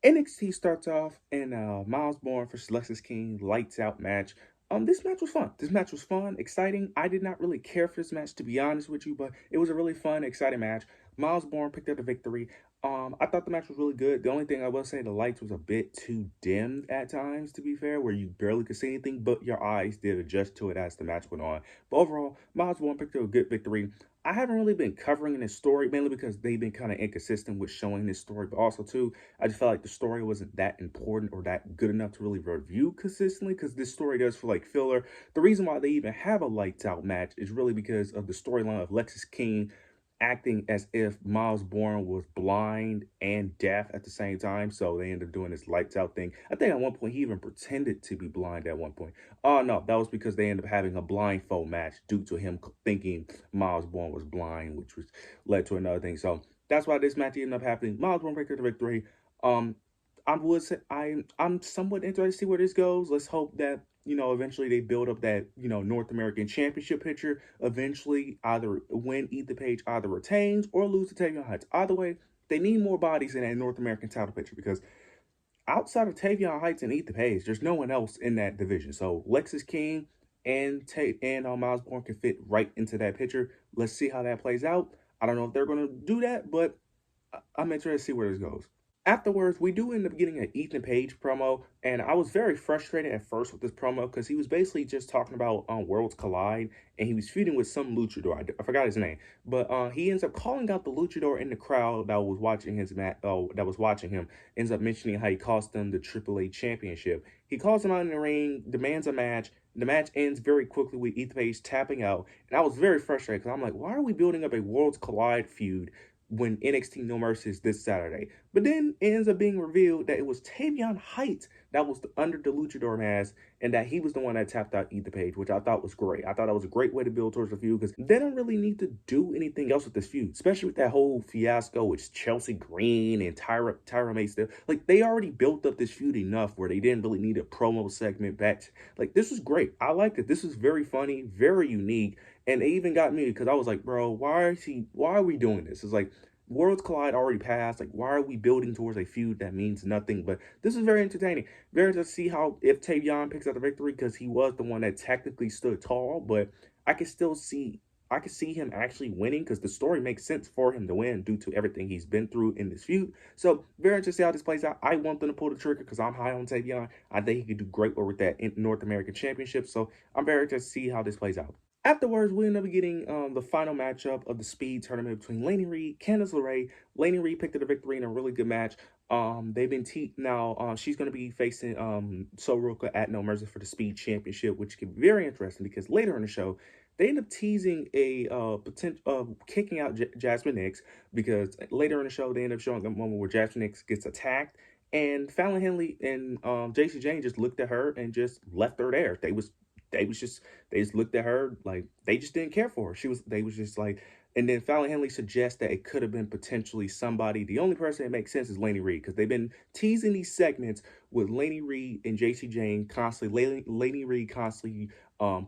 NXT starts off in Miles Bourne versus Lexus King lights out match. This match was fun. This match was fun, exciting. I did not really care for this match, to be honest with you, but it was a really fun, exciting match. Miles Bourne picked up the victory. I thought the match was really good. The only thing I will say, the lights was a bit too dimmed at times, to be fair, where you barely could see anything, but your eyes did adjust to it as the match went on. But overall, Miles Bourne picked up a good victory. I haven't really been covering this story, mainly because they've been kind of inconsistent with showing this story, but also too, I just felt like the story wasn't that important or that good enough to really review consistently, because this story does feel like filler. The reason why they even have a lights out match is really because of the storyline of Lexus King acting as if Miles Bourne was blind and deaf at the same time. So they ended up doing this lights out thing. I think at one point he even pretended to be blind at one point. Oh no, that was because they ended up having a blindfold match due to him thinking Miles Bourne was blind, which was led to another thing. So that's why this match ended up happening. Miles Bourne picked up the victory. Um, I would say I'm somewhat interested to see where this goes. Let's hope that eventually they build up that North American Championship picture. Eventually, either win either page either retains or lose to Tavion Heights. Either way, they need more bodies in that North American title picture because outside of Tavion Heights and Ether Page, there's no one else in that division. So Lexus King and Miles Bourne can fit right into that picture. Let's see how that plays out. I don't know if they're going to do that, but I'm interested to see where this goes. Afterwards, we do end up getting an Ethan Page promo, and I was very frustrated at first with this promo because he was basically just talking about Worlds Collide, and he was feuding with some luchador. I forgot his name, but he ends up calling out the luchador in the crowd that was watching his match. That was watching him. Ends up mentioning how he cost them the AAA championship. He calls him out in the ring, demands a match. The match ends very quickly with Ethan Page tapping out, and I was very frustrated because I'm like, why are we building up a Worlds Collide feud when NXT No Mercy is this Saturday? But then it ends up being revealed that it was Tavion Heights that was under the luchador mask, and that he was the one that tapped out Ether Page, which I thought was great. I thought that was a great way to build towards the feud because they don't really need to do anything else with this feud, especially with that whole fiasco with Chelsea Green and Tyra May still. Like, they already built up this feud enough where they didn't really need a promo segment back. Like, this was great. I liked it. This was very funny, very unique. And it even got me because I was like, bro, why are we doing this? It's like, Worlds Collide already passed. Like, why are we building towards a feud that means nothing? But this is very entertaining. Very to see how if Tavion picks up the victory because he was the one that technically stood tall. But I can still see I can see him actually winning because the story makes sense for him to win due to everything he's been through in this feud. So very interested to see how this plays out. I want them to pull the trigger because I'm high on Tavion. I think he could do great work with that in North American Championship. So I'm very interested to see how this plays out. Afterwards, we end up getting the final matchup of the speed tournament between Laney Reed, Candice LeRae. Laney Reed picked up the victory in a really good match. They've been now. She's going to be facing Soroka at No Mercy for the Speed Championship, which can be very interesting because later in the show they end up teasing a potential kicking out Jasmine Nix because later in the show they end up showing a moment where Jasmine Nix gets attacked. And Fallon Henley and JC Jane just looked at her and just left her there. They was just they just looked at her like they just didn't care for her. They was just like, and then Fallon Henley suggests that it could have been potentially somebody. The only person that makes sense is Laney Reed because they've been teasing these segments with Laney Reed and JC Jane constantly. Laney Reed constantly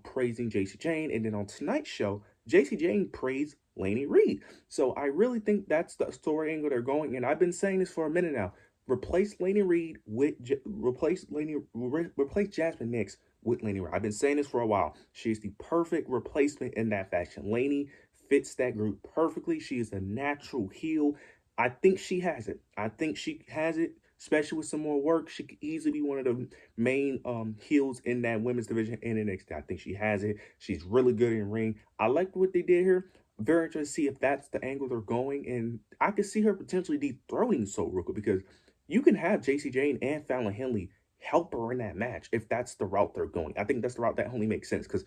praising JC Jane, and then on tonight's show, JC Jane praised Laney Reed. So I really think that's the story angle they're going, and I've been saying this for a minute now. Replace Laney Reed with replace Jasmine Nix with Laney Reed. I've been saying this for a while. She's the perfect replacement in that faction. Laney fits that group perfectly. She is a natural heel. I think she has it. I think she has it, especially with some more work. She could easily be one of the main heels in that women's division in NXT. I think she has it. She's really good in ring. I like what they did here. Very interested to see if that's the angle they're going. And I could see her potentially dethroning Soroka because you can have JC Jane and Fallon Henley help her in that match if that's the route they're going. I think that's the route that only makes sense because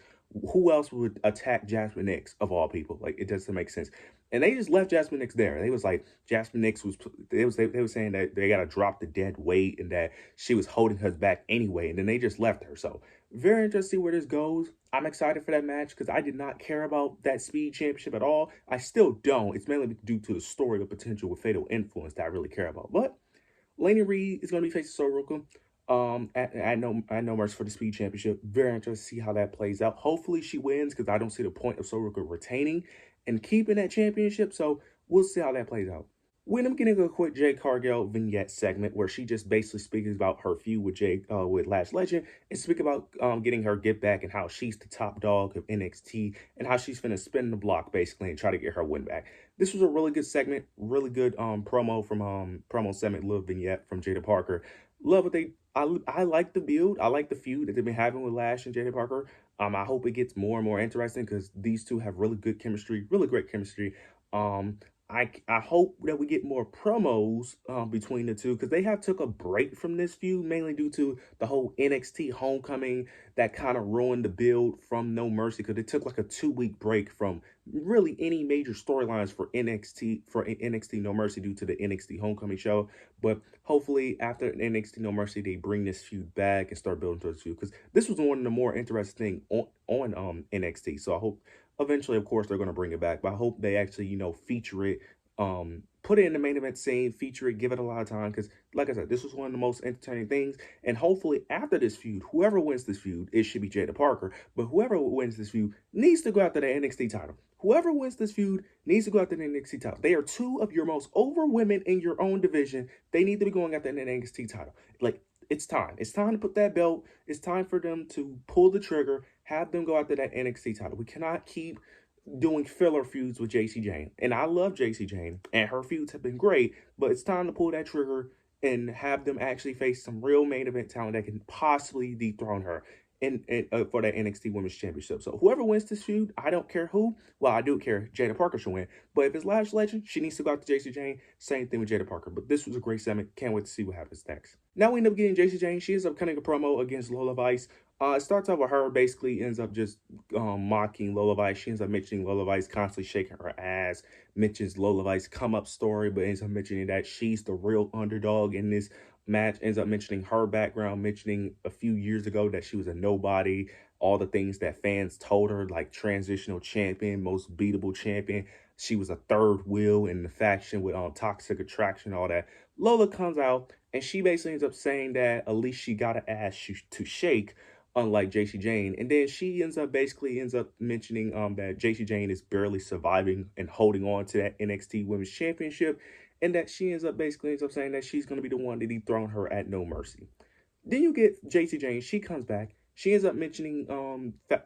who else would attack Jasmine Nix of all people? Like, it doesn't make sense. And they just left Jasmine Nix there. They was like Jasmine Nix was they were saying that they gotta drop the dead weight and that she was holding her back anyway, and then they just left her. So very interested to see where this goes. I'm excited for that match because I did not care about that speed championship at all. I still don't. It's mainly due to the story of potential with Fatal Influence that I really care about. But Laney Reed is going to be facing Soroka at No Mercy for the Speed Championship. Very interested to see how that plays out. Hopefully she wins because I don't see the point of Soroka retaining and keeping that championship. So we'll see how that plays out. When I'm getting a quick Jade Cargill vignette segment where she just basically speaks about her feud with with Lash Legend and speak about getting her get back and how she's the top dog of NXT and how she's finna spin the block basically and try to get her win back. This was a really good segment, really good promo from promo segment little vignette from Jada Parker. Love what they I like the build. I like the feud that they've been having with Lash and Jada Parker. I hope it gets more and more interesting because these two have really good chemistry, really great chemistry. Um, I hope that we get more promos between the two because they have took a break from this feud mainly due to the whole NXT Homecoming that kind of ruined the build from No Mercy because it took like a 2 week break from really any major storylines for NXT No Mercy due to the NXT Homecoming show. But hopefully after NXT No Mercy they bring this feud back and start building towards this feud because this was one of the more interesting on NXT. So I hope eventually, of course, they're going to bring it back, but I hope they actually, feature it, put it in the main event scene, feature it, give it a lot of time, because, like I said, this was one of the most entertaining things, and hopefully, after this feud, whoever wins this feud, it should be Jada Parker, but whoever wins this feud needs to go after the NXT title. Whoever wins this feud needs to go after the NXT title. They are two of your most over women in your own division. They need to be going after the NXT title. Like, it's time. It's time to put that belt. It's time for them to pull the trigger, have them go after that NXT title. We cannot keep doing filler feuds with JC Jane. And I love JC Jane, and her feuds have been great, but it's time to pull that trigger and have them actually face some real main event talent that can possibly dethrone her for that NXT Women's Championship. So whoever wins this feud, I don't care who. Well, I do care. Jada Parker should win. But if it's Lash Legend, she needs to go out to JC Jane. Same thing with Jada Parker. But this was a great segment. Can't wait to see what happens next. Now we end up getting JC Jane. She ends up cutting a promo against Lola Vice. It starts out with her basically ends up just mocking Lola Vice. She ends up mentioning Lola Vice constantly shaking her ass, mentions Lola Vice come up story, but ends up mentioning that she's the real underdog in this match, ends up mentioning her background, mentioning a few years ago that she was a nobody, all the things that fans told her, like transitional champion, most beatable champion. She was a third wheel in the faction with toxic attraction, all that. Lola comes out and she basically ends up saying that at least she got an ass to shake, unlike JC Jane. And then she ends up mentioning that JC Jane is barely surviving and holding on to that NXT Women's Championship, and that she ends up saying that she's going to be the one to dethrone her at No Mercy. Then you get JC Jane. She comes back. She ends up mentioning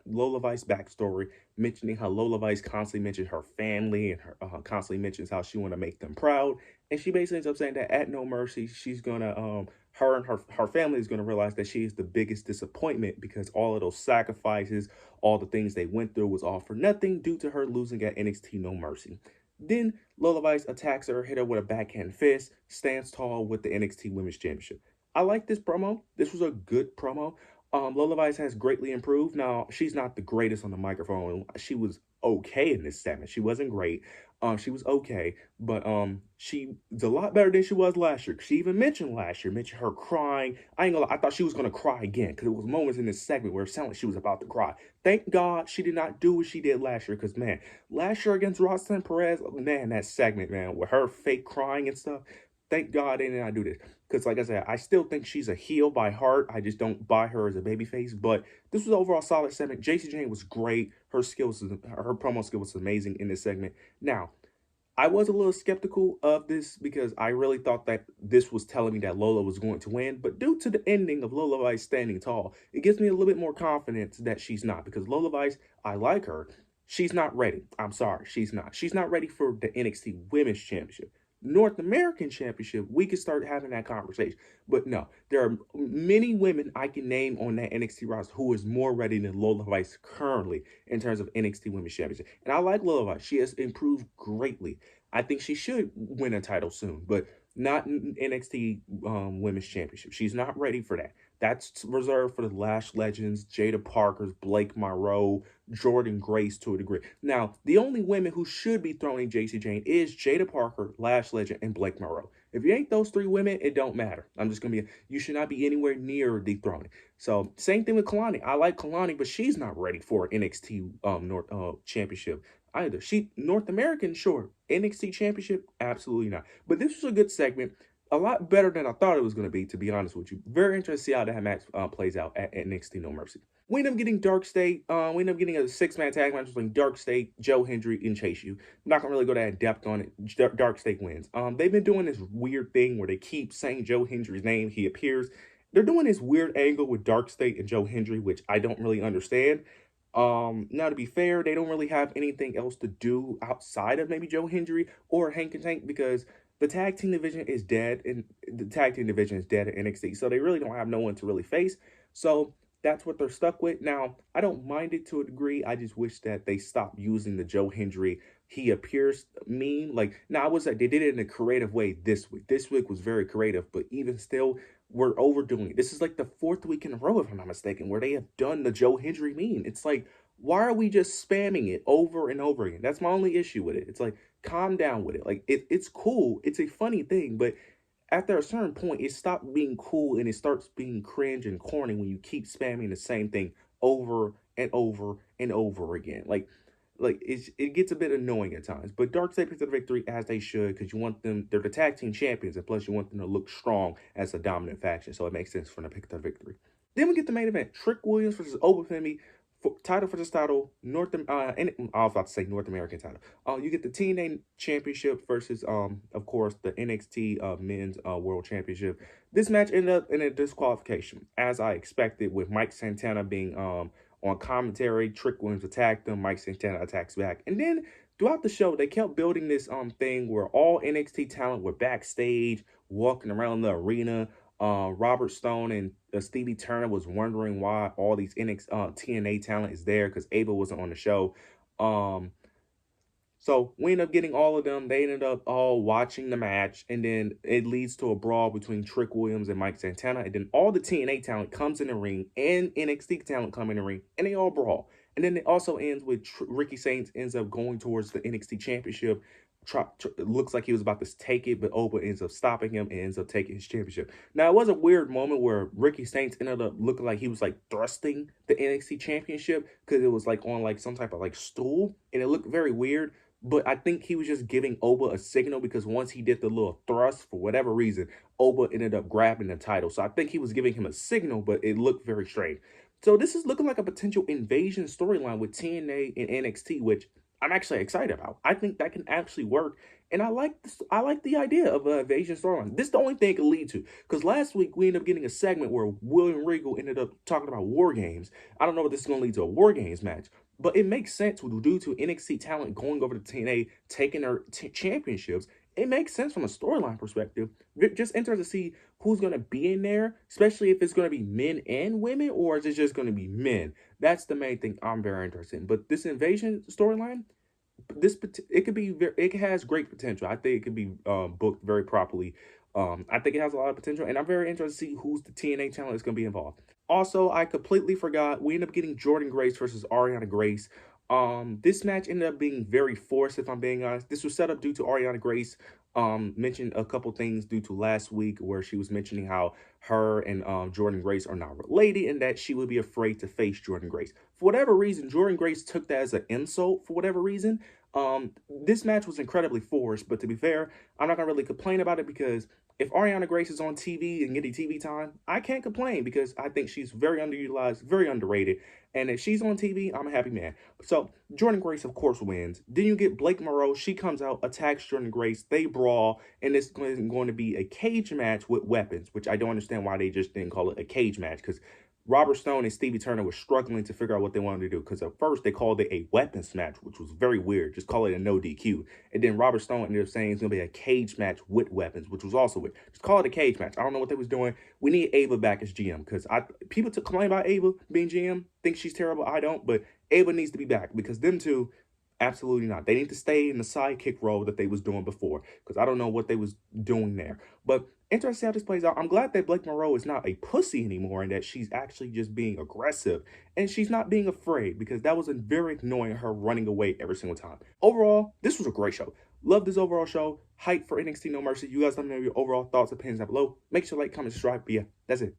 Lola Vice backstory, mentioning how Lola Vice constantly mentions her family and her constantly mentions how she want to make them proud. And she basically ends up saying that at No Mercy, she's gonna her and her family is gonna realize that she is the biggest disappointment because all of those sacrifices, all the things they went through was all for nothing due to her losing at NXT No Mercy. Then Lola Vice attacks her, hit her with a backhand fist, stands tall with the NXT Women's Championship. I like this promo. This was a good promo. Lola Vice has greatly improved. Now, she's not the greatest on the microphone. She was okay in this segment. She wasn't great. She was okay, but she's a lot better than she was last year. She even mentioned last year, mentioned her crying. I ain't gonna lie, I thought she was gonna cry again because there was moments in this segment where it sounded like she was about to cry. Thank God she did not do what she did last year because, man, last year against Roxanne Perez, man, that segment, man, with her fake crying and stuff, thank God they did not do this. Because, like I said, I still think she's a heel by heart. I just don't buy her as a babyface. But this was overall solid segment. JC Jane was great. Her promo skill was amazing in this segment. Now, I was a little skeptical of this because I really thought that this was telling me that Lola was going to win. But due to the ending of Lola Vice standing tall, it gives me a little bit more confidence that she's not. Because Lola Vice, I like her. She's not ready. I'm sorry, she's not. She's not ready for the NXT Women's Championship. North American Championship, we could start having that conversation. But no, there are many women I can name on that NXT roster who is more ready than Lola Vice currently in terms of NXT Women's Championship. And I like Lola Vice. She has improved greatly. I think she should win a title soon, but not in NXT Women's Championship. She's not ready for that. That's reserved for the Lash Legends, Jada Parkers, Blake Monroe, Jordan Grace to a degree. Now, the only women who should be throwing JC Jane is Jada Parker, Lash Legend, and Blake Monroe. If you ain't those three women, it don't matter. I'm just gonna be. You should not be anywhere near dethroning. So same thing with Kalani. I like Kalani, but she's not ready for NXT North Championship either. She North American, sure. NXT Championship, absolutely not. But this was a good segment. a lot better than I thought it was going to be, to be honest with you. Very interested to see how that match plays out at NXT No Mercy. We end up getting Dark State. We end up getting a six-man tag match between Dark State, Joe Hendry, and Chase U. I'm not gonna really go that in depth on it. Dark State wins. They've been doing this weird thing where they keep saying Joe Hendry's name. He appears. They're doing this weird angle with Dark State and Joe Hendry, which I don't really understand. Now to be fair, they don't really have anything else to do outside of maybe Joe Hendry or Hank and Tank because the tag team division is dead, and the tag team division is dead at NXT. So they really don't have no one to really face. So that's what they're stuck with. Now, I don't mind it to a degree. I just wish that they stopped using the Joe Hendry he appears meme. Like, now I was like, they did it in a creative way this week. This week was very creative, but even still, we're overdoing it. This is like the fourth week in a row, if I'm not mistaken, where they have done the Joe Hendry meme. It's like, why are we just spamming it over and over again? That's my only issue with it. It's like, calm down with it. Like, it's cool. It's a funny thing, but after a certain point, it stops being cool and it starts being cringe and corny when you keep spamming the same thing over and over and over again. Like it gets a bit annoying at times. But Dark Side picks up the victory as they should, because you want them, they're the tag team champions, and plus you want them to look strong as a dominant faction. So it makes sense for them to pick up the victory. Then we get the main event: Trick Williams versus Obafemi. Title for this title, I was about to say North American title. You get the TNA Championship versus, of course, the NXT Men's World Championship. This match ended up in a disqualification, as I expected, with Mike Santana being on commentary. Trick Williams attacked him. Mike Santana attacks back, and then throughout the show, they kept building this thing where all NXT talent were backstage, walking around the arena. Robert Stone and Stevie Turner was wondering why all these TNA talent is there, because Ava wasn't on the show. So we ended up getting all of them. They ended up all watching the match, and then it leads to a brawl between Trick Williams and Mike Santana, and then all the TNA talent comes in the ring, and NXT talent come in the ring, and they all brawl. And then it also ends with Ricky Saints ends up going towards the NXT Championship. It looks like he was about to take it, but Oba ends up stopping him and ends up taking his championship. Now, it was a weird moment where Ricky Saints ended up looking like he was like thrusting the NXT Championship, because it was like on like some type of like stool, and it looked very weird. But I think he was just giving Oba a signal, because once he did the little thrust, for whatever reason, Oba ended up grabbing the title. So I think he was giving him a signal, but it looked very strange. So this is looking like a potential invasion storyline with TNA and NXT, which I'm actually excited about. I think that can actually work, and I like this. I like the idea of an invasion storyline. This is the only thing it could lead to, because last week we ended up getting a segment where William Regal ended up talking about war games. I don't know if this is going to lead to a war games match, but it makes sense due to NXT talent going over to TNA, taking their championships. It makes sense from a storyline perspective. Just interested to see who's going to be in there, especially if it's going to be men and women, or is it just going to be men? That's the main thing I'm very interested in. But this invasion storyline, it has great potential. I think it could be booked very properly. I think it has a lot of potential, and I'm very interested to see who's the TNA talent that's going to be involved. Also, I completely forgot, we ended up getting Jordynne Grace versus Ariana Grace. This match ended up being very forced, if I'm being honest. This was set up due to Ariana Grace mentioned a couple things due to last week, where she was mentioning how her and Jordynne Grace are not related, and that she would be afraid to face Jordynne Grace. For whatever reason, Jordynne Grace took that as an insult for whatever reason. This match was incredibly forced, but to be fair, I'm not gonna really complain about it, because if Ariana Grace is on TV and getting TV time, I can't complain, because I think she's very underutilized, very underrated. And if she's on TV, I'm a happy man. So Jordynne Grace, of course, wins. Then you get Blake Moreau. She comes out, attacks Jordynne Grace. They brawl, and it's going to be a cage match with weapons, which I don't understand why they just didn't call it a cage match, because Robert Stone and Stevie Turner were struggling to figure out what they wanted to do, because at first they called it a weapons match, which was very weird. Just call it a no DQ. And then Robert Stone ended up saying it's going to be a cage match with weapons, which was also weird. Just call it a cage match. I don't know what they was doing. We need Ava back as GM, because people to complain about Ava being GM, think she's terrible. I don't, but Ava needs to be back, because them two, absolutely not. They need to stay in the sidekick role that they was doing before, because I don't know what they was doing there. But interesting to see how this plays out. I'm glad that Blake Moreau is not a pussy anymore, and that she's actually just being aggressive, and she's not being afraid, because that was very annoying, her running away every single time. Overall, this was a great show. Love this overall show. Hype for NXT No Mercy. You guys let me know your overall thoughts, opinions down below. Make sure to like, comment, subscribe. But yeah, that's it.